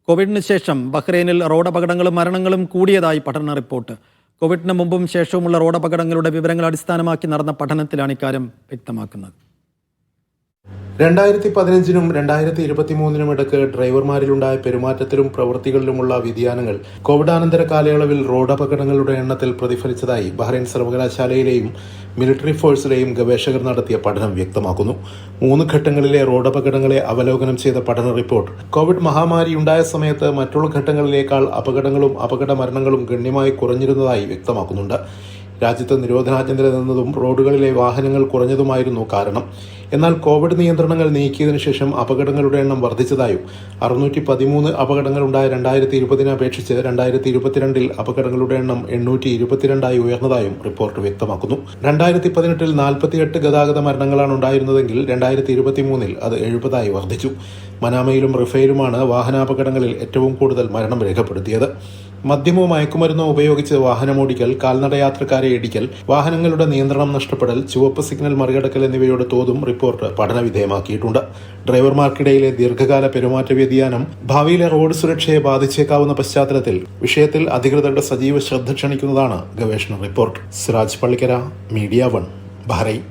കോവിഡിന് ശേഷം ബഹ്റൈനിൽ റോഡപകടങ്ങളും മരണങ്ങളും കൂടിയതായി പഠന റിപ്പോർട്ട്. കോവിഡിന് മുമ്പും ശേഷവുമുള്ള റോഡപകടങ്ങളുടെ വിവരങ്ങൾ അടിസ്ഥാനമാക്കി നടന്ന പഠനത്തിലാണ് ഇക്കാര്യം വ്യക്തമാക്കുന്നത്. 2015-നും 2023-നും ഇടയ്ക്ക് ഡ്രൈവർമാരിലുണ്ടായ പെരുമാറ്റത്തിലും പ്രവൃത്തികളിലുമുള്ള വ്യതിയാനങ്ങൾ കോവിഡാനന്തര കാലയളവിൽ റോഡപകടങ്ങളുടെ എണ്ണത്തിൽ പ്രതിഫലിച്ചതായി ബഹ്റൈൻ സർവകലാശാലയിലെയും മിലിറ്ററി ഫോഴ്സിലെയും ഗവേഷകർ നടത്തിയ പഠനം വ്യക്തമാക്കുന്നു. 3 ഘട്ടങ്ങളിലെ റോഡപകടങ്ങളെ അവലോകനം ചെയ്ത പഠന റിപ്പോർട്ട് കോവിഡ് മഹാമാരി ഉണ്ടായ സമയത്ത് മറ്റുള്ള ഘട്ടങ്ങളിലേക്കാൾ അപകടങ്ങളും അപകട മരണങ്ങളും ഗണ്യമായി കുറഞ്ഞിരുന്നതായി വ്യക്തമാക്കുന്നുണ്ട്. രാജ്യത്ത് നിരോധനാജ്ഞ നിലനിന്നതും റോഡുകളിലെ വാഹനങ്ങൾ കുറഞ്ഞതുമായിരുന്നു കാരണം. എന്നാൽ കോവിഡ് നിയന്ത്രണങ്ങൾ നീക്കിയതിനു ശേഷം അപകടങ്ങളുടെ എണ്ണം വർദ്ധിച്ചതായും 613 അപകടങ്ങളുണ്ടായ 2020-നെ അപേക്ഷിച്ച് 2022-ൽ അപകടങ്ങളുടെ എണ്ണം 822 ഉയർന്നതായും റിപ്പോർട്ട് വ്യക്തമാക്കുന്നു. 2018-ൽ 48 ഗതാഗത മരണങ്ങളാണ് ഉണ്ടായിരുന്നതെങ്കിൽ 2023-ൽ അത് 70 വർദ്ധിച്ചു. മനാമയിലും റിഫയിലുമാണ് വാഹനാപകടങ്ങളിൽ ഏറ്റവും കൂടുതൽ മരണം രേഖപ്പെടുത്തിയത്. മദ്യമോ മയക്കുമരുന്നോ ഉപയോഗിച്ച് വാഹനമോടിക്കൽ, കാൽനടയാത്രക്കാരെ ഇടിക്കൽ, വാഹനങ്ങളുടെ നിയന്ത്രണം നഷ്ടപ്പെടൽ, ചുവപ്പ് സിഗ്നൽ മറികടക്കൽ എന്നിവയുടെ തോതും റിപ്പോർട്ട് പഠനവിധേയമാക്കിയിട്ടുണ്ട്. ഡ്രൈവർമാർക്കിടയിലെ ദീർഘകാല പെരുമാറ്റ വ്യതിയാനം ഭാവിയിലെ റോഡ് സുരക്ഷയെ ബാധിച്ചേക്കാവുന്ന പശ്ചാത്തലത്തിൽ വിഷയത്തിൽ അധികൃതരുടെ സജീവ ശ്രദ്ധ ക്ഷണിക്കുന്നതാണ് ഗവേഷണ report. Siraj Pallikkara, media 1, Bahrain.